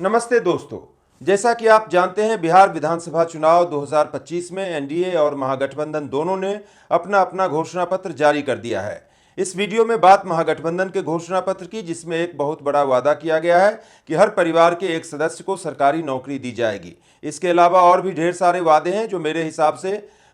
नमस्ते दोस्तों। जैसा कि आप जानते हैं, बिहार विधानसभा चुनाव 2025 में एनडीए और महागठबंधन दोनों ने अपना अपना घोषणा पत्र जारी कर दिया है। इस वीडियो में बात महागठबंधन के घोषणा पत्र की, जिसमें एक बहुत बड़ा वादा किया गया है कि हर परिवार के एक सदस्य को सरकारी नौकरी दी जाएगी। इसके अलावा और भी ढेर सारे वादे हैं जो मेरे हिसाब से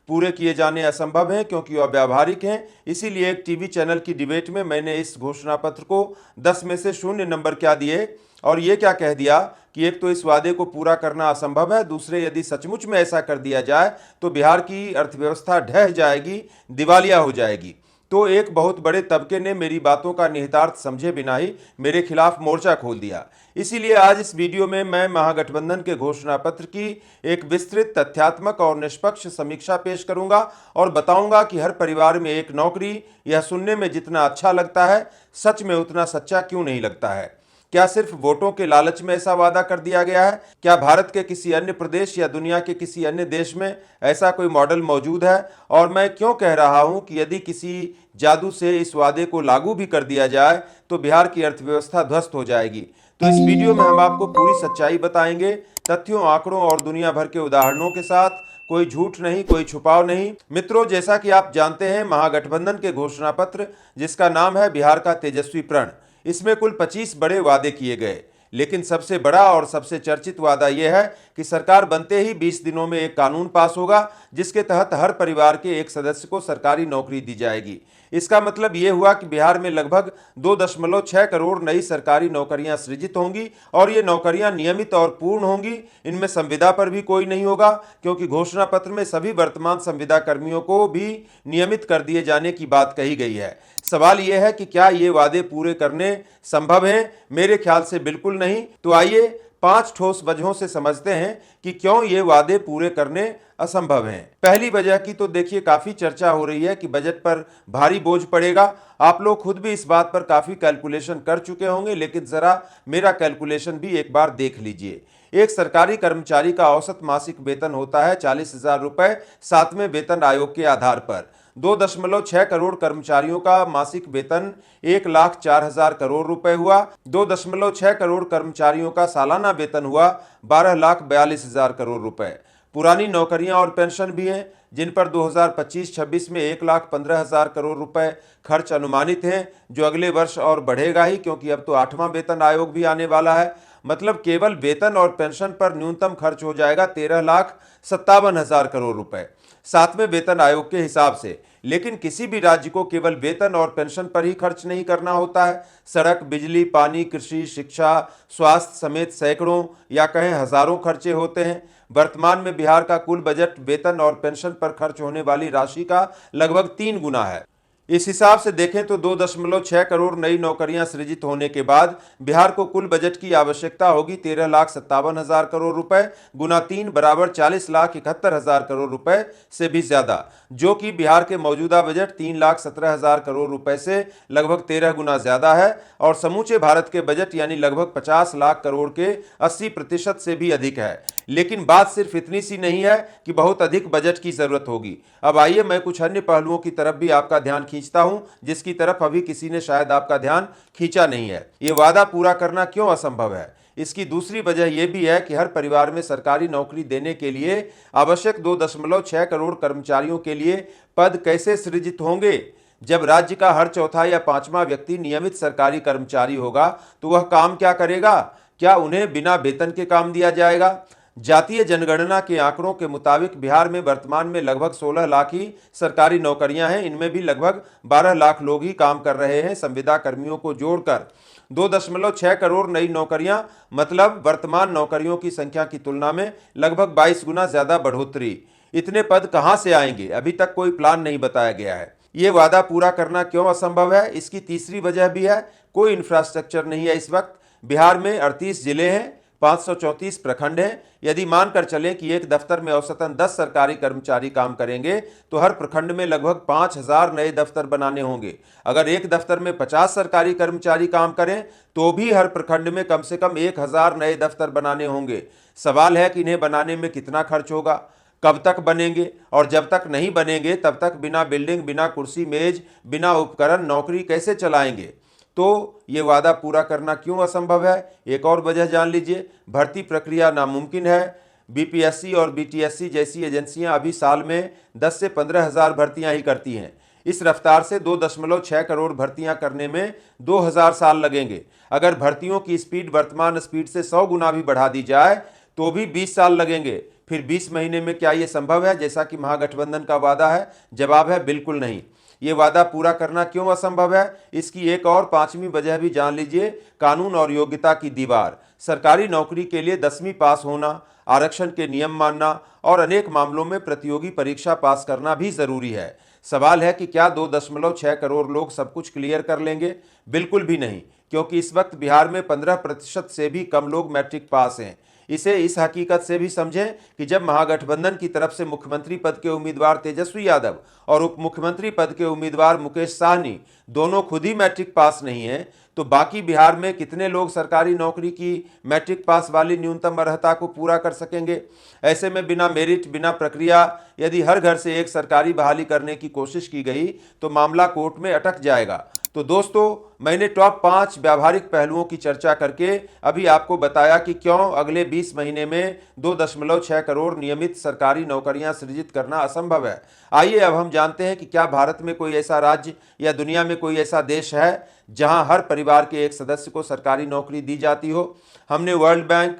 पूरे किए जाने असंभव हैं, क्योंकि वह व्यावहारिक हैं। इसीलिए एक टीवी चैनल की डिबेट में मैंने इस घोषणा पत्र को 10 में से 0 नंबर क्या दिए और ये क्या कह दिया कि एक तो इस वादे को पूरा करना असंभव है, दूसरे यदि सचमुच में ऐसा कर दिया जाए तो बिहार की अर्थव्यवस्था ढह जाएगी, दिवालिया हो जाएगी। तो एक बहुत बड़े तबके ने मेरी बातों का निहितार्थ समझे बिना ही मेरे खिलाफ मोर्चा खोल दिया। इसीलिए आज इस वीडियो में मैं महागठबंधन के घोषणा पत्र की एक विस्तृत, तथ्यात्मक और निष्पक्ष समीक्षा पेश करूंगा और बताऊंगा कि हर परिवार में एक नौकरी, यह सुनने में जितना अच्छा लगता है, सच में उतना सच्चा क्यों नहीं लगता है। क्या सिर्फ वोटों के लालच में ऐसा वादा कर दिया गया है? क्या भारत के किसी अन्य प्रदेश या दुनिया के किसी अन्य देश में ऐसा कोई मॉडल मौजूद है? और मैं क्यों कह रहा हूं कि यदि किसी जादू से इस वादे को लागू भी कर दिया जाए तो बिहार की अर्थव्यवस्था ध्वस्त हो जाएगी? तो इस वीडियो में हम आपको पूरी सच्चाई बताएंगे, तथ्यों, आंकड़ों और दुनिया भर के उदाहरणों के साथ। कोई झूठ नहीं, कोई छुपाव नहीं। मित्रों, जैसा कि आप जानते हैं, महागठबंधन के घोषणा पत्र, जिसका नाम है बिहार का तेजस्वी प्रण, इसमें कुल 25 बड़े वादे किए गए। लेकिन सबसे बड़ा और सबसे चर्चित वादा यह है कि सरकार बनते ही 20 दिनों में एक कानून पास होगा जिसके तहत हर परिवार के एक सदस्य को सरकारी नौकरी दी जाएगी। इसका मतलब यह हुआ कि बिहार में लगभग 2.6 करोड़ नई सरकारी नौकरियां सृजित होंगी और ये नौकरियां नियमित और पूर्ण होंगी। इनमें संविदा पर भी कोई नहीं होगा, क्योंकि घोषणा पत्र में सभी वर्तमान संविदा कर्मियों को भी नियमित कर दिए जाने की बात कही गई है। सवाल यह है कि क्या ये वादे पूरे करने संभव हैं? मेरे ख्याल से बिल्कुल नहीं। तो आइए 5 ठोस वजहों से समझते हैं कि क्यों ये वादे पूरे करने असंभव हैं। पहली वजह की तो देखिए, काफी चर्चा हो रही है कि बजट पर भारी बोझ पड़ेगा। आप लोग खुद भी इस बात पर काफी कैलकुलेशन कर चुके होंगे, लेकिन जरा मेरा कैलकुलेशन भी एक बार देख लीजिए। एक सरकारी कर्मचारी का औसत मासिक वेतन होता है 40,000 रुपए 7वें वेतन आयोग के आधार पर। 2.6 करोड़ कर्मचारियों का मासिक वेतन 1,04,000 करोड़ रुपए हुआ। 2.6 करोड़ कर्मचारियों का सालाना वेतन हुआ 12,42,000 करोड़ रुपए। पुरानी नौकरियां और पेंशन भी हैं, जिन पर 2025-26 में 1,15,000 करोड़ रुपए खर्च अनुमानित हैं, जो अगले वर्ष और बढ़ेगा ही, क्योंकि अब तो 8वां वेतन आयोग भी आने वाला है। मतलब केवल वेतन और पेंशन पर न्यूनतम खर्च हो जाएगा 13,57,000 करोड़ रुपए 7वें वेतन आयोग के हिसाब से। लेकिन किसी भी राज्य को केवल वेतन और पेंशन पर ही खर्च नहीं करना होता है। सड़क, बिजली, पानी, कृषि, शिक्षा, स्वास्थ्य समेत सैकड़ों या कहें हजारों खर्चे होते हैं। वर्तमान में बिहार का कुल बजट वेतन और पेंशन पर खर्च होने वाली राशि का लगभग 3 गुना है। इस हिसाब से देखें तो 2.6 करोड़ नई नौकरियां सृजित होने के बाद बिहार को कुल बजट की आवश्यकता होगी 13,57,000 करोड़ रुपए गुना 3 बराबर 40,71,000 करोड़ रुपए से भी ज्यादा, जो कि बिहार के मौजूदा बजट 3,17,000 करोड़ रुपए से लगभग 13 गुना ज्यादा है और समूचे भारत के बजट यानी लगभग 50 लाख करोड़ के 80% से भी अधिक है। लेकिन बात सिर्फ इतनी सी नहीं है कि बहुत अधिक बजट की जरूरत होगी। अब आइए मैं कुछ अन्य पहलुओं की तरफ भी आपका ध्यान खींचता हूं, जिसकी तरफ अभी किसी ने शायद आपका ध्यान खींचा नहीं है। ये वादा पूरा करना क्यों असंभव है? इसकी दूसरी वजह यह भी है कि हर परिवार में सरकारी नौकरी देने के लिए आवश्यक 2.6 करोड़ कर्मचारियों के लिए पद कैसे सृजित होंगे? जब राज्य का हर चौथा या 5वां व्यक्ति नियमित सरकारी कर्मचारी होगा तो वह काम क्या करेगा? क्या उन्हें बिना वेतन के काम दिया जाएगा? जातीय जनगणना के आंकड़ों के मुताबिक बिहार में वर्तमान में लगभग 16 लाख ही सरकारी नौकरियां हैं। इनमें भी लगभग 12 लाख लोग ही काम कर रहे हैं, संविदा कर्मियों को जोड़कर। 2.6 करोड़ नई नौकरियां मतलब वर्तमान नौकरियों की संख्या की तुलना में लगभग 22 गुना ज्यादा बढ़ोतरी। इतने पद कहां से आएंगे? अभी तक कोई प्लान नहीं बताया गया है। ये वादा पूरा करना क्यों असंभव है? इसकी तीसरी वजह भी है, कोई इंफ्रास्ट्रक्चर नहीं है। इस वक्त बिहार में 38 जिले हैं, 534 प्रखंड हैं। यदि मानकर चलें कि एक दफ्तर में औसतन 10 सरकारी कर्मचारी काम करेंगे तो हर प्रखंड में लगभग 5,000 नए दफ्तर बनाने होंगे। अगर एक दफ्तर में 50 सरकारी कर्मचारी काम करें तो भी हर प्रखंड में कम से कम 1,000 नए दफ्तर बनाने होंगे। सवाल है कि इन्हें बनाने में कितना खर्च होगा, कब तक बनेंगे, और जब तक नहीं बनेंगे तब तक बिना बिल्डिंग, बिना कुर्सी मेज, बिना उपकरण नौकरी कैसे चलाएंगे? तो ये वादा पूरा करना क्यों असंभव है? एक और वजह जान लीजिए, भर्ती प्रक्रिया नामुमकिन है। बीपीएससी और बीटीएससी जैसी एजेंसियां अभी साल में 10 से 15 हज़ार भर्तियां ही करती हैं। इस रफ्तार से 2.6 करोड़ भर्तियां करने में 2000 साल लगेंगे। अगर भर्तियों की स्पीड वर्तमान स्पीड से 100 गुना भी बढ़ा दी जाए तो भी 20 साल लगेंगे। फिर 20 महीने में क्या ये संभव है जैसा कि महागठबंधन का वादा है? जवाब है बिल्कुल नहीं। ये वादा पूरा करना क्यों असंभव है? इसकी एक और पांचवी वजह भी जान लीजिए, कानून और योग्यता की दीवार। सरकारी नौकरी के लिए 10वीं पास होना, आरक्षण के नियम मानना और अनेक मामलों में प्रतियोगी परीक्षा पास करना भी जरूरी है। सवाल है कि क्या 2.6 करोड़ लोग सब कुछ क्लियर कर लेंगे? बिल्कुल भी नहीं, क्योंकि इस वक्त बिहार में 15% से भी कम लोग मैट्रिक पास हैं। इसे इस हकीकत से भी समझें कि जब महागठबंधन की तरफ से मुख्यमंत्री पद के उम्मीदवार तेजस्वी यादव और उप मुख्यमंत्री पद के उम्मीदवार मुकेश साहनी दोनों खुद ही मैट्रिक पास नहीं हैं, तो बाकी बिहार में कितने लोग सरकारी नौकरी की मैट्रिक पास वाली न्यूनतम अर्हता को पूरा कर सकेंगे? ऐसे में बिना मेरिट, बिना प्रक्रिया यदि हर घर से एक सरकारी बहाली करने की कोशिश की गई तो मामला कोर्ट में अटक जाएगा। तो दोस्तों, मैंने टॉप 5 व्यावहारिक पहलुओं की चर्चा करके अभी आपको बताया कि क्यों अगले 20 महीने में 2.6 करोड़ नियमित सरकारी नौकरियां सृजित करना असंभव है। आइए अब हम जानते हैं कि क्या भारत में कोई ऐसा राज्य या दुनिया में कोई ऐसा देश है जहां हर परिवार के एक सदस्य को सरकारी नौकरी दी जाती हो। हमने world bank,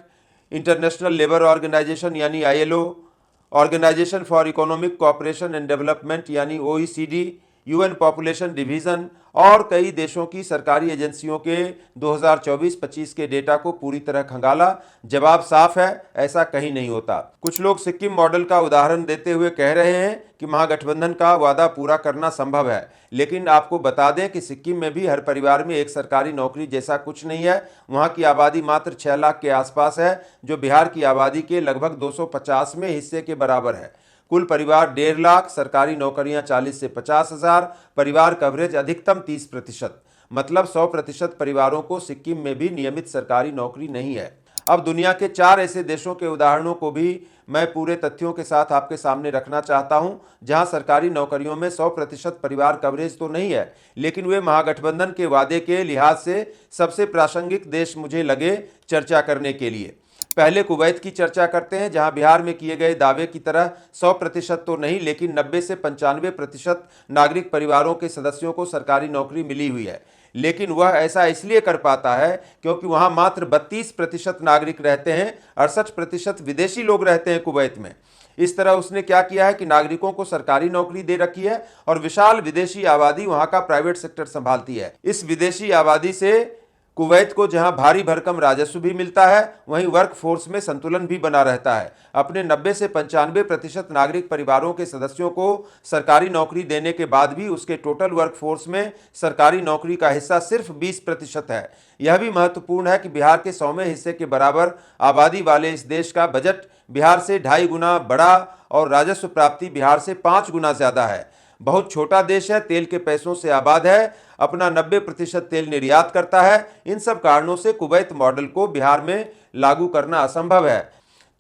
international labour organisation यानी ILO, organisation for economic cooperation and development यानी OECD, UN पॉपुलेशन डिवीजन और कई देशों की सरकारी एजेंसियों के 2024-25 के डेटा को पूरी तरह खंगाला। जवाब साफ है, ऐसा कहीं नहीं होता। कुछ लोग सिक्किम मॉडल का उदाहरण देते हुए कह रहे हैं कि महागठबंधन का वादा पूरा करना संभव है, लेकिन आपको बता दें कि सिक्किम में भी हर परिवार में एक सरकारी नौकरी जैसा कुछ नहीं है। वहां की आबादी मात्र 6 लाख के आसपास है, जो बिहार की आबादी के लगभग 250वें हिस्से के बराबर है। कुल परिवार 1.5 लाख, सरकारी नौकरियां 40 से 50 हज़ार, परिवार कवरेज अधिकतम 30%, मतलब 100% परिवारों को सिक्किम में भी नियमित सरकारी नौकरी नहीं है। अब दुनिया के 4 ऐसे देशों के उदाहरणों को भी मैं पूरे तथ्यों के साथ आपके सामने रखना चाहता हूं, जहां सरकारी नौकरियों में 100% परिवार कवरेज तो नहीं है, लेकिन वे महागठबंधन के वादे के लिहाज से सबसे प्रासंगिक देश मुझे लगे चर्चा करने के लिए। पहले कुवैत की चर्चा करते हैं, जहां बिहार में किए गए दावे की तरह 100% तो नहीं, लेकिन 90 से 95% नागरिक परिवारों के सदस्यों को सरकारी नौकरी मिली हुई है। लेकिन वह ऐसा इसलिए कर पाता है क्योंकि वहां मात्र 32% नागरिक रहते हैं, 68% विदेशी लोग रहते हैं कुवैत में। इस तरह उसने क्या किया है कि नागरिकों को सरकारी नौकरी दे रखी है और विशाल विदेशी आबादी वहां का प्राइवेट सेक्टर संभालती है। इस विदेशी आबादी से कुवैत को जहां भारी भरकम राजस्व भी मिलता है, वहीं वर्क फोर्स में संतुलन भी बना रहता है। अपने 90 से 95% नागरिक परिवारों के सदस्यों को सरकारी नौकरी देने के बाद भी उसके टोटल वर्क फोर्स में सरकारी नौकरी का हिस्सा सिर्फ 20% है। यह भी महत्वपूर्ण है कि बिहार के 100वें हिस्से के बराबर आबादी वाले इस देश का बजट बिहार से 2.5 गुना बड़ा और राजस्व प्राप्ति बिहार से 5 गुना ज्यादा है। बहुत छोटा देश है, तेल के पैसों से आबाद है, अपना 90% तेल निर्यात करता है। इन सब कारणों से कुवैत मॉडल को बिहार में लागू करना असंभव है।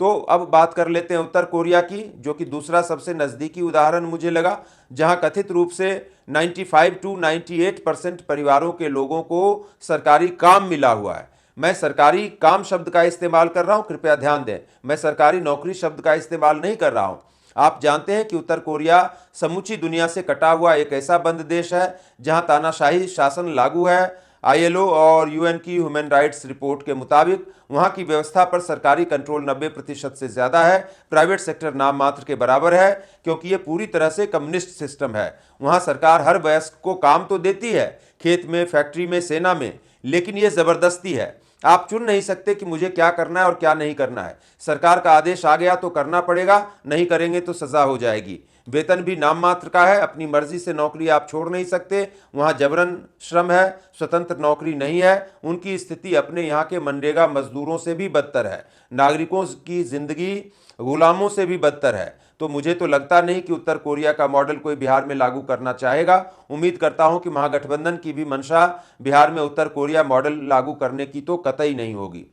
तो अब बात कर लेते हैं उत्तर कोरिया की, जो कि दूसरा सबसे नज़दीकी उदाहरण मुझे लगा, जहां कथित रूप से 95 to 98% परिवारों के लोगों को सरकारी काम मिला हुआ है। मैं सरकारी काम शब्द का इस्तेमाल कर रहा हूं, कृपया ध्यान दें, मैं सरकारी नौकरी शब्द का इस्तेमाल नहीं कर रहा हूं। आप जानते हैं कि उत्तर कोरिया समूची दुनिया से कटा हुआ एक ऐसा बंद देश है जहां तानाशाही शासन लागू है। ILO और UN की ह्यूमन राइट्स रिपोर्ट के मुताबिक वहां की व्यवस्था पर सरकारी कंट्रोल 90% से ज्यादा है। प्राइवेट सेक्टर नाम मात्र के बराबर है, क्योंकि यह पूरी तरह से कम्युनिस्ट सिस्टम है। वहां सरकार हर वयस्क को काम तो देती है, खेत में, फैक्ट्री में, सेना में, लेकिन यह जबरदस्ती है। आप चुन नहीं सकते कि मुझे क्या करना है और क्या नहीं करना है। सरकार का आदेश आ गया तो करना पड़ेगा, नहीं करेंगे तो सजा हो जाएगी। वेतन भी नाम मात्र का है, अपनी मर्जी से नौकरी आप छोड़ नहीं सकते। वहां जबरन श्रम है, स्वतंत्र नौकरी नहीं है। उनकी स्थिति अपने यहाँ के मनरेगा मजदूरों से भी बदतर है, नागरिकों की जिंदगी गुलामों से भी बदतर है। तो मुझे तो लगता नहीं कि उत्तर कोरिया का मॉडल कोई बिहार में लागू करना चाहेगा। उम्मीद करता हूं कि महागठबंधन की भी मंशा बिहार में उत्तर कोरिया मॉडल लागू करने की तो कतई नहीं होगी।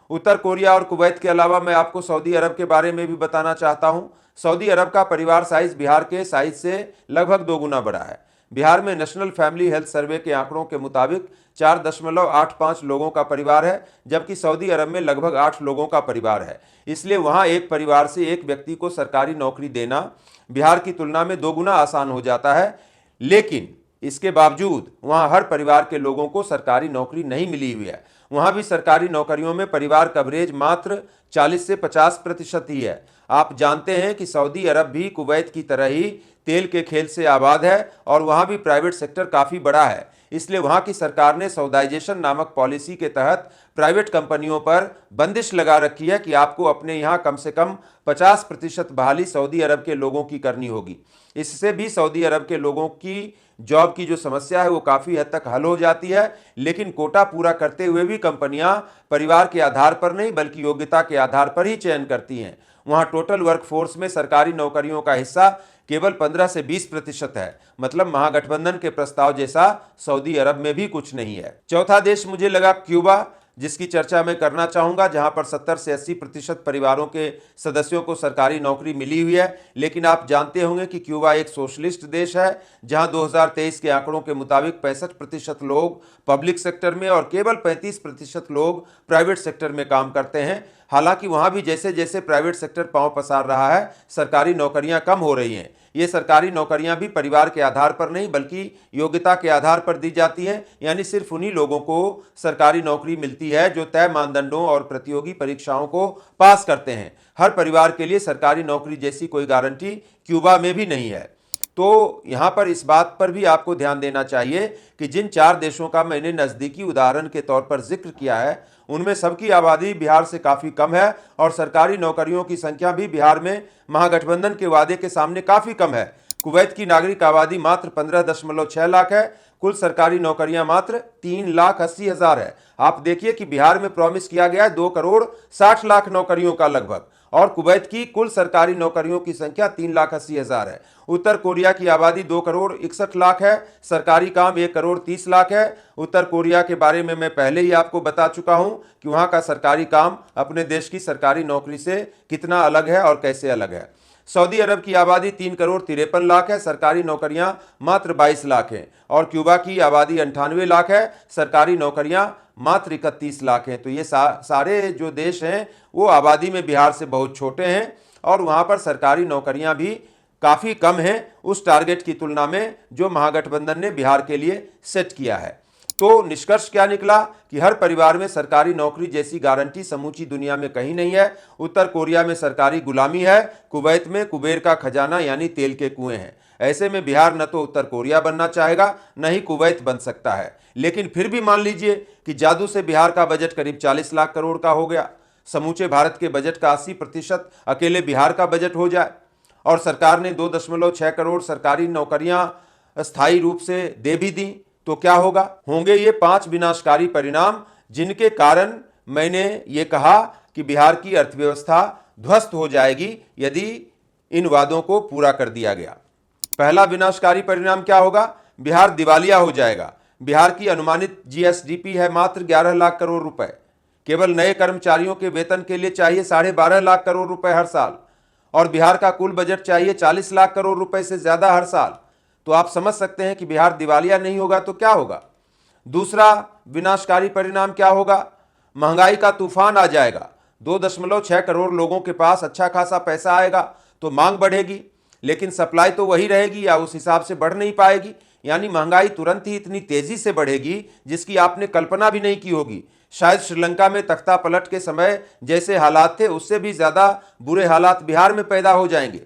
उत्तर कोरिया और कुवैत के अलावा मैं आपको सऊदी अरब के बारे में भी बताना चाहता हूं। सऊदी अरब का परिवार साइज बिहार के साइज से लगभग 2 गुना बड़ा है। बिहार में नेशनल फैमिली हेल्थ सर्वे के आंकड़ों के मुताबिक 4.85 लोगों का परिवार है, जबकि सऊदी अरब में लगभग 8 लोगों का परिवार है। इसलिए वहां एक परिवार से एक व्यक्ति को सरकारी नौकरी देना बिहार की तुलना में 2 गुना आसान हो जाता है। लेकिन इसके बावजूद वहां हर परिवार के लोगों को सरकारी नौकरी नहीं मिली हुई है। वहां भी सरकारी नौकरियों में परिवार कवरेज मात्र 40 से 50% ही है। आप जानते हैं कि सऊदी अरब भी कुवैत की तरह ही तेल के खेल से आबाद है और वहां भी प्राइवेट सेक्टर काफी बड़ा है। इसलिए वहां की सरकार ने सऊदाइजेशन नामक पॉलिसी के तहत प्राइवेट कंपनियों पर बंदिश लगा रखी है कि आपको अपने यहां कम से कम 50% बहाली सऊदी अरब के लोगों की करनी होगी। इससे भी सऊदी अरब के लोगों की जॉब की जो समस्या है वो काफी हद तक हल हो जाती है। लेकिन कोटा पूरा करते हुए भी कंपनियां परिवार के आधार पर नहीं बल्कि योग्यता के आधार पर ही चयन करती हैं। वहां टोटल वर्कफोर्स में सरकारी नौकरियों का हिस्सा केवल 15 से 20% है। मतलब महागठबंधन के प्रस्ताव जैसा सऊदी अरब में भी कुछ नहीं है। चौथा देश मुझे लगा क्यूबा, जिसकी चर्चा मैं करना चाहूंगा, जहां पर 70 से 80% परिवारों के सदस्यों को सरकारी नौकरी मिली हुई है। लेकिन आप जानते होंगे कि क्यूबा एक सोशलिस्ट देश है, जहां 2023 के आंकड़ों के मुताबिक 65% लोग पब्लिक सेक्टर में और केवल 35% लोग प्राइवेट सेक्टर में काम करते हैं। हालांकि वहां भी जैसे जैसे प्राइवेट सेक्टर पांव पसार रहा है, सरकारी नौकरियां कम हो रही हैं। ये सरकारी नौकरियां भी परिवार के आधार पर नहीं बल्कि योग्यता के आधार पर दी जाती हैं। यानी सिर्फ उन्हीं लोगों को सरकारी नौकरी मिलती है जो तय मानदंडों और प्रतियोगी परीक्षाओं को पास करते हैं। हर परिवार के लिए सरकारी नौकरी जैसी कोई गारंटी क्यूबा में भी नहीं है। तो यहां पर इस बात पर भी आपको ध्यान देना चाहिए कि जिन 4 देशों का मैंने नजदीकी उदाहरण के तौर पर जिक्र किया है, उनमें सबकी आबादी बिहार से काफी कम है और सरकारी नौकरियों की संख्या भी बिहार में महागठबंधन के वादे के सामने काफी कम है। कुवैत की नागरिक आबादी मात्र 15.6 लाख है। कुल सरकारी नौकरियां मात्र 3,80,000 है। आप देखिए कि बिहार में प्रॉमिस किया गया है 2,60,00,000 नौकरियों का लगभग, और कुवैत की कुल सरकारी नौकरियों की संख्या 3,80,000 है। उत्तर कोरिया की आबादी 2,61,00,000 है। सरकारी काम 1,30,00,000 है। उत्तर कोरिया के बारे में मैं पहले ही आपको बता चुका हूं कि वहां का सरकारी काम अपने देश की सरकारी नौकरी से कितना अलग है और कैसे अलग है। सऊदी अरब की आबादी 3,53,00,000 है। सरकारी नौकरियां मात्र 22 लाख हैं। और क्यूबा की आबादी 98 लाख है। सरकारी नौकरियां मात्र 31 लाख हैं। तो ये सारे जो देश हैं वो आबादी में बिहार से बहुत छोटे हैं और वहां पर सरकारी नौकरियां भी काफी कम हैं उस टारगेट की तुलना में जो महागठबंधन ने बिहार के लिए सेट किया है। तो निष्कर्ष क्या निकला कि हर परिवार में सरकारी नौकरी जैसी गारंटी समूची दुनिया में कहीं नहीं है। उत्तर कोरिया में सरकारी गुलामी है, कुवैत में कुबेर का खजाना यानी तेल के कुएं हैं। ऐसे में बिहार न तो उत्तर कोरिया बनना चाहेगा न ही कुवैत बन सकता है। लेकिन फिर भी मान लीजिए कि जादू से बिहार का बजट करीब 40 लाख करोड़ का हो गया, समूचे भारत के बजट का 80% अकेले बिहार का बजट हो जाए और सरकार ने 2.6 करोड़ सरकारी नौकरियां स्थायी रूप से दे भी दी, तो क्या होगा? होंगे ये 5 विनाशकारी परिणाम, जिनके कारण मैंने ये कहा कि बिहार की अर्थव्यवस्था ध्वस्त हो जाएगी यदि इन वादों को पूरा कर दिया गया। पहला विनाशकारी परिणाम क्या होगा? बिहार दिवालिया हो जाएगा। बिहार की अनुमानित जीएसडीपी है मात्र 11 लाख करोड़ रुपए। केवल नए कर्मचारियों के वेतन के लिए चाहिए 12.5 लाख करोड़ रुपए हर साल, और बिहार का कुल बजट चाहिए 40 लाख करोड़ रुपए से ज्यादा हर साल। तो आप समझ सकते हैं कि बिहार दिवालिया नहीं होगा तो क्या होगा। दूसरा विनाशकारी परिणाम क्या होगा? महंगाई का तूफान आ जाएगा। 2.6 करोड़ लोगों के पास अच्छा खासा पैसा आएगा तो मांग बढ़ेगी, लेकिन सप्लाई तो वही रहेगी या उस हिसाब से बढ़ नहीं पाएगी। यानी महंगाई तुरंत ही इतनी तेजी से बढ़ेगी जिसकी आपने कल्पना भी नहीं की होगी। शायद श्रीलंका में तख्ता पलट के समय जैसे हालात थे उससे भी ज्यादा बुरे हालात बिहार में पैदा हो जाएंगे।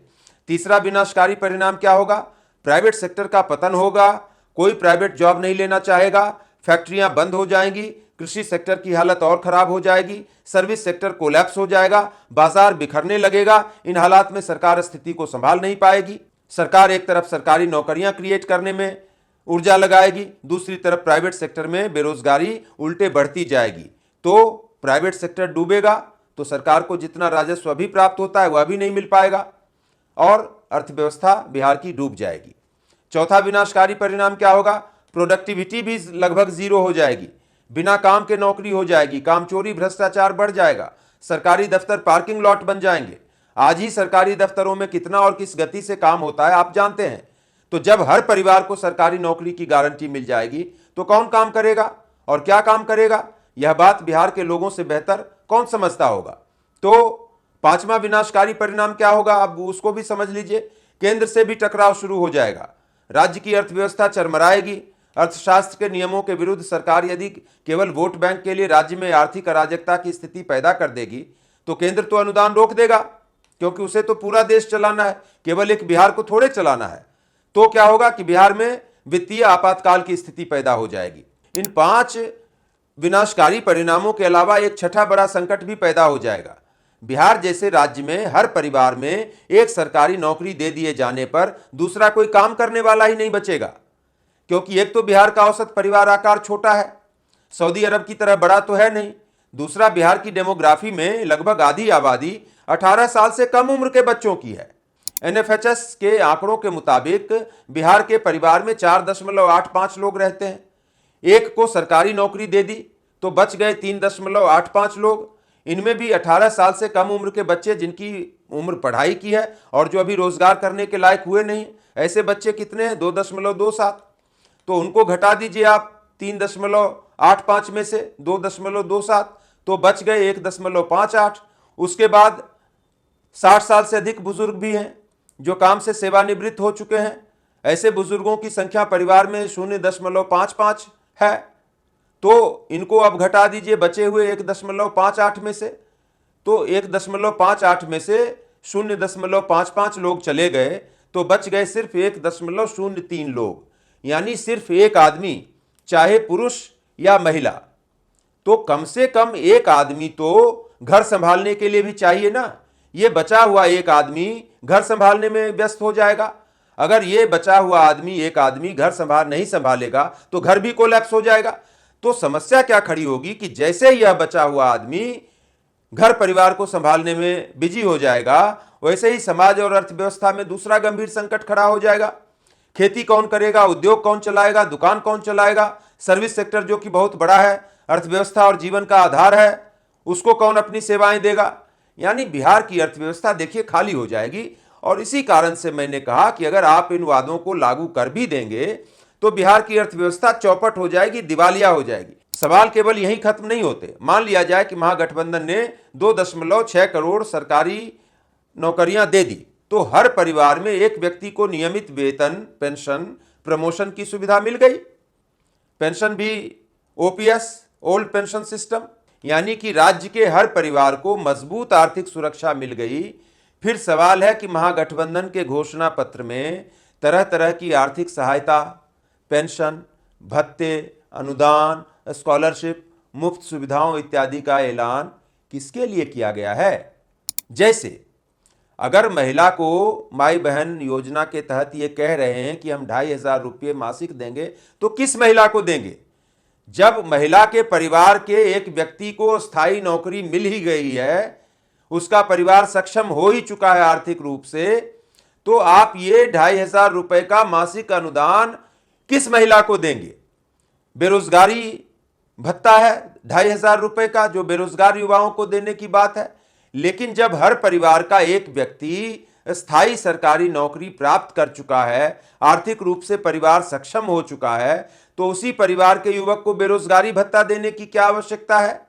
तीसरा विनाशकारी परिणाम क्या होगा? प्राइवेट सेक्टर का पतन होगा। कोई प्राइवेट जॉब नहीं लेना चाहेगा, फैक्ट्रियां बंद हो जाएंगी, कृषि सेक्टर की हालत और खराब हो जाएगी, सर्विस सेक्टर कोलैप्स हो जाएगा, बाजार बिखरने लगेगा। इन हालात में सरकार स्थिति को संभाल नहीं पाएगी। सरकार एक तरफ सरकारी नौकरियां क्रिएट करने में ऊर्जा लगाएगी, दूसरी तरफ प्राइवेट सेक्टर में बेरोजगारी उल्टे बढ़ती जाएगी। तो प्राइवेट सेक्टर डूबेगा तो सरकार को जितना राजस्व अभी प्राप्त होता है वह भी नहीं मिल पाएगा और अर्थव्यवस्था बिहार की डूब जाएगी। चौथा विनाशकारी परिणाम क्या होगा? प्रोडक्टिविटी भी लगभग जीरो हो जाएगी। बिना काम के नौकरी हो जाएगी, कामचोरी भ्रष्टाचार बढ़ जाएगा, सरकारी दफ्तर पार्किंग लॉट बन जाएंगे। आज ही सरकारी दफ्तरों में कितना और किस गति से काम होता है आप जानते हैं। तो जब हर परिवार को सरकारी नौकरी की गारंटी मिल जाएगी तो कौन काम करेगा और क्या काम करेगा, यह बात बिहार के लोगों से बेहतर कौन समझता होगा। तो पांचवा विनाशकारी परिणाम क्या होगा, अब उसको भी समझ लीजिए। केंद्र से भी टकराव शुरू हो जाएगा, राज्य की अर्थव्यवस्था चरमराएगी। अर्थशास्त्र के नियमों के विरुद्ध सरकार यदि केवल वोट बैंक के लिए राज्य में आर्थिक अराजकता की स्थिति पैदा कर देगी तो केंद्र तो अनुदान रोक देगा, क्योंकि उसे तो पूरा देश चलाना है, केवल एक बिहार को थोड़े चलाना है। तो क्या होगा कि बिहार में वित्तीय आपातकाल की स्थिति पैदा हो जाएगी। इन 5 विनाशकारी परिणामों के अलावा एक छठा बड़ा संकट भी पैदा हो जाएगा। बिहार जैसे राज्य में हर परिवार में एक सरकारी नौकरी दे दिए जाने पर दूसरा कोई काम करने वाला ही नहीं बचेगा, क्योंकि एक तो बिहार का औसत परिवार आकार छोटा है, सऊदी अरब की तरह बड़ा तो है नहीं। दूसरा, बिहार की डेमोग्राफी में लगभग आधी आबादी 18 साल से कम उम्र के बच्चों की है। एनएफएचएस के आंकड़ों के मुताबिक बिहार के परिवार में 4.85 लोग रहते हैं। एक को सरकारी नौकरी दे दी तो बच गए 3.85 लोग। इनमें भी 18 साल से कम उम्र के बच्चे जिनकी उम्र पढ़ाई की है और जो अभी रोजगार करने के लायक हुए नहीं, ऐसे बच्चे कितने हैं, 2.27। तो उनको घटा दीजिए आप 3.85 में से 2.27, तो बच गए 1.58। उसके बाद 60 साल से अधिक बुजुर्ग भी हैं जो काम से सेवानिवृत्त हो चुके हैं। ऐसे बुजुर्गों की संख्या परिवार में 0.55 है, तो इनको अब घटा दीजिए बचे हुए 1.58 में से। तो 1.58 में से 0.55 लोग चले गए तो बच गए सिर्फ 1.03 लोग, यानी सिर्फ एक आदमी, चाहे पुरुष या महिला। तो कम से कम एक आदमी तो घर संभालने के लिए भी चाहिए ना। ये बचा हुआ एक आदमी घर संभालने में व्यस्त हो जाएगा। अगर ये बचा हुआ आदमी एक आदमी घर नहीं संभालेगा तो घर भी कोलैप्स हो जाएगा। तो समस्या क्या खड़ी होगी कि जैसे यह बचा हुआ आदमी घर परिवार को संभालने में बिजी हो जाएगा, वैसे ही समाज और अर्थव्यवस्था में दूसरा गंभीर संकट खड़ा हो जाएगा। खेती कौन करेगा, उद्योग कौन चलाएगा, दुकान कौन चलाएगा, सर्विस सेक्टर जो कि बहुत बड़ा है, अर्थव्यवस्था और जीवन का आधार है, उसको कौन अपनी सेवाएं देगा। यानी बिहार की अर्थव्यवस्था देखिए खाली हो जाएगी। और इसी कारण से मैंने कहा कि अगर आप इन वादों को लागू कर भी देंगे तो बिहार की अर्थव्यवस्था चौपट हो जाएगी, दिवालिया हो जाएगी। सवाल केवल यहीं खत्म नहीं होते। मान लिया जाए कि महागठबंधन ने 2.6 करोड़ सरकारी नौकरियां दे दी, तो हर परिवार में एक व्यक्ति को नियमित वेतन, पेंशन, प्रमोशन की सुविधा मिल गई। पेंशन भी ओपीएस, ओल्ड पेंशन सिस्टम, यानी कि राज्य के हर परिवार को मजबूत आर्थिक सुरक्षा मिल गई। फिर सवाल है कि महागठबंधन के घोषणा पत्र में तरह तरह की आर्थिक सहायता, पेंशन, भत्ते, अनुदान, स्कॉलरशिप, मुफ्त सुविधाओं इत्यादि का ऐलान किसके लिए किया गया है। जैसे अगर महिला को माई बहन योजना के तहत ये कह रहे हैं कि हम 2,500 रुपये मासिक देंगे, तो किस महिला को देंगे। जब महिला के परिवार के एक व्यक्ति को स्थायी नौकरी मिल ही गई है, उसका परिवार सक्षम हो ही चुका है आर्थिक रूप से, तो आप ये 2,500 रुपये का मासिक अनुदान किस महिला को देंगे। बेरोजगारी भत्ता है 2,500 रुपये का, जो बेरोजगार युवाओं को देने की बात है। लेकिन जब हर परिवार का एक व्यक्ति स्थायी सरकारी नौकरी प्राप्त कर चुका है, आर्थिक रूप से परिवार सक्षम हो चुका है, तो उसी परिवार के युवक को बेरोजगारी भत्ता देने की क्या आवश्यकता है।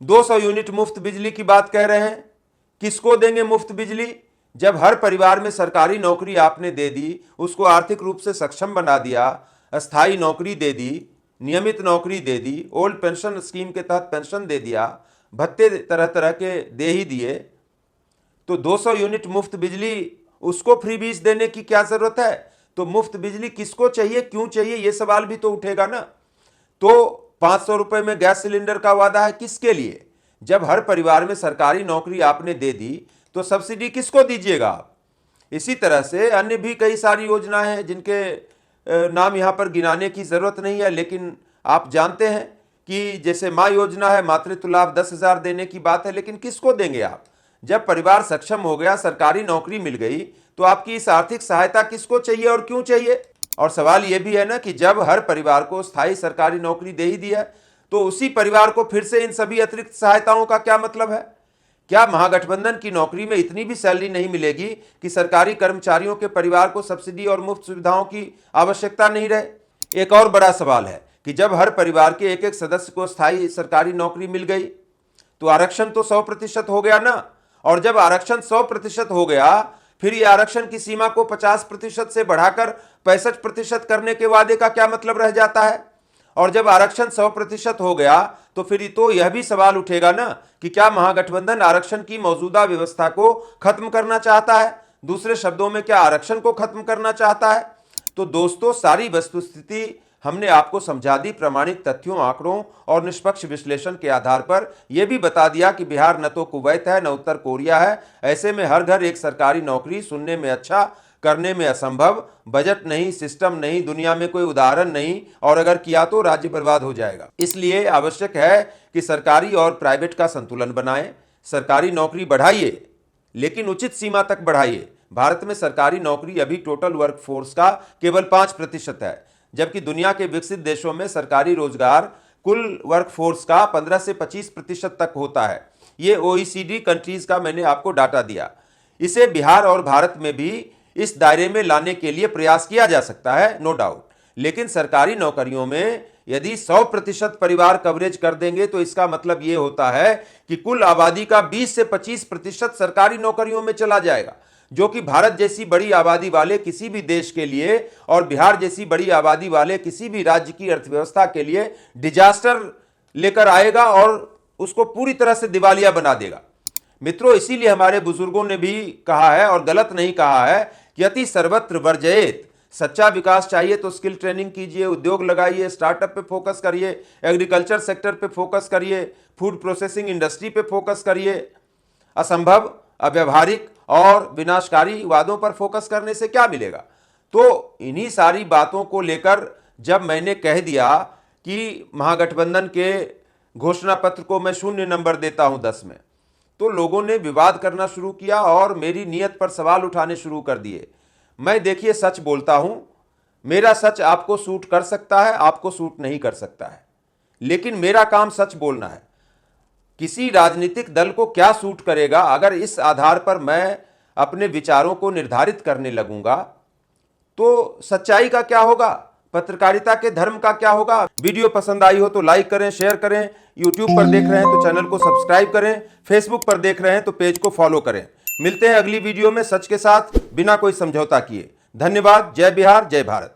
200 यूनिट मुफ्त बिजली की बात कह रहे हैं, किसको देंगे मुफ्त बिजली। जब हर परिवार में सरकारी नौकरी आपने दे दी, उसको आर्थिक रूप से सक्षम बना दिया, स्थायी नौकरी दे दी, नियमित नौकरी दे दी, ओल्ड पेंशन स्कीम के तहत पेंशन दे दिया, भत्ते तरह तरह के दे ही दिए, तो 200 यूनिट मुफ्त बिजली उसको फ्री बीज देने की क्या जरूरत है। तो मुफ्त बिजली किसको चाहिए, क्यों चाहिए, ये सवाल भी तो उठेगा ना। तो 500 रुपए में गैस सिलेंडर का वादा है, किसके लिए। जब हर परिवार में सरकारी नौकरी आपने दे दी तो सब्सिडी किसको दीजिएगा आप। इसी तरह से अन्य भी कई सारी योजनाएं हैं जिनके नाम यहां पर गिनाने की जरूरत नहीं है, लेकिन आप जानते हैं कि जैसे माँ योजना है, मातृत्व लाभ 10,000 देने की बात है, लेकिन किसको देंगे आप। जब परिवार सक्षम हो गया, सरकारी नौकरी मिल गई, तो आपकी इस आर्थिक सहायता किसको चाहिए और क्यों चाहिए। और सवाल यह भी है ना कि जब हर परिवार को स्थायी सरकारी नौकरी दे ही दी है, तो उसी परिवार को फिर से इन सभी अतिरिक्त सहायताओं का क्या मतलब है। क्या महागठबंधन की नौकरी में इतनी भी सैलरी नहीं मिलेगी कि सरकारी कर्मचारियों के परिवार को सब्सिडी और मुफ्त सुविधाओं की आवश्यकता नहीं रहे? एक और बड़ा सवाल है कि जब हर परिवार के एक एक सदस्य को स्थायी सरकारी नौकरी मिल गई तो आरक्षण तो 100% हो गया ना। और जब आरक्षण 100% हो गया, फिर ये आरक्षण की सीमा को 50% से बढ़ाकर 65% करने के वादे का क्या मतलब रह जाता है? और जब आरक्षण 100% हो गया तो फिर तो यह भी सवाल उठेगा ना कि क्या महागठबंधन आरक्षण की मौजूदा व्यवस्था को खत्म करना चाहता है? दूसरे शब्दों में, क्या आरक्षण को खत्म करना चाहता है? तो दोस्तों, सारी वस्तुस्थिति हमने आपको समझा दी। प्रामाणिक तथ्यों, आंकड़ों और निष्पक्ष विश्लेषण के आधार पर यह भी बता दिया कि बिहार न तो कुवैत है, न उत्तर कोरिया है। ऐसे में हर घर एक सरकारी नौकरी सुनने में अच्छा, करने में असंभव। बजट नहीं, सिस्टम नहीं, दुनिया में कोई उदाहरण नहीं, और अगर किया तो राज्य बर्बाद हो जाएगा। इसलिए आवश्यक है कि सरकारी और प्राइवेट का संतुलन बनाएं। सरकारी नौकरी बढ़ाइए, लेकिन उचित सीमा तक बढ़ाइए। भारत में सरकारी नौकरी अभी टोटल वर्कफोर्स का केवल 5% है, जबकि दुनिया के विकसित देशों में सरकारी रोजगार कुल वर्कफोर्स का 15 से 25% तक होता है। ये OECD कंट्रीज का मैंने आपको डाटा दिया। इसे बिहार और भारत में भी इस दायरे में लाने के लिए प्रयास किया जा सकता है, नो डाउट। लेकिन सरकारी नौकरियों में यदि 100% परिवार कवरेज कर देंगे तो इसका मतलब यह होता है कि कुल आबादी का 20 से 25% सरकारी नौकरियों में चला जाएगा, जो कि भारत जैसी बड़ी आबादी वाले किसी भी देश के लिए और बिहार जैसी बड़ी आबादी वाले किसी भी राज्य की अर्थव्यवस्था के लिए डिजास्टर लेकर आएगा और उसको पूरी तरह से दिवालिया बना देगा। मित्रों, इसीलिए हमारे बुजुर्गों ने भी कहा है, और गलत नहीं कहा है, कि अति सर्वत्र वर्जयेत। सच्चा विकास चाहिए तो स्किल ट्रेनिंग कीजिए, उद्योग लगाइए, स्टार्टअप पे फोकस करिए, एग्रीकल्चर सेक्टर पे फोकस करिए, फूड प्रोसेसिंग इंडस्ट्री पे फोकस करिए। असंभव, अव्यवहारिक और विनाशकारी वादों पर फोकस करने से क्या मिलेगा? तो इन्हीं सारी बातों को लेकर जब मैंने कह दिया कि महागठबंधन के घोषणा पत्र को मैं 0 नंबर देता हूं 10 में, तो लोगों ने विवाद करना शुरू किया और मेरी नीयत पर सवाल उठाने शुरू कर दिए। मैं, देखिए, सच बोलता हूं। मेरा सच आपको सूट कर सकता है, आपको सूट नहीं कर सकता है, लेकिन मेरा काम सच बोलना है। किसी राजनीतिक दल को क्या सूट करेगा, अगर इस आधार पर मैं अपने विचारों को निर्धारित करने लगूंगा तो सच्चाई का क्या होगा, पत्रकारिता के धर्म का क्या होगा? वीडियो पसंद आई हो तो लाइक करें, शेयर करें। यूट्यूब पर देख रहे हैं तो चैनल को सब्सक्राइब करें, फेसबुक पर देख रहे हैं तो पेज को फॉलो करें। मिलते हैं अगली वीडियो में सच के साथ, बिना कोई समझौता किए। धन्यवाद। जय बिहार, जय भारत।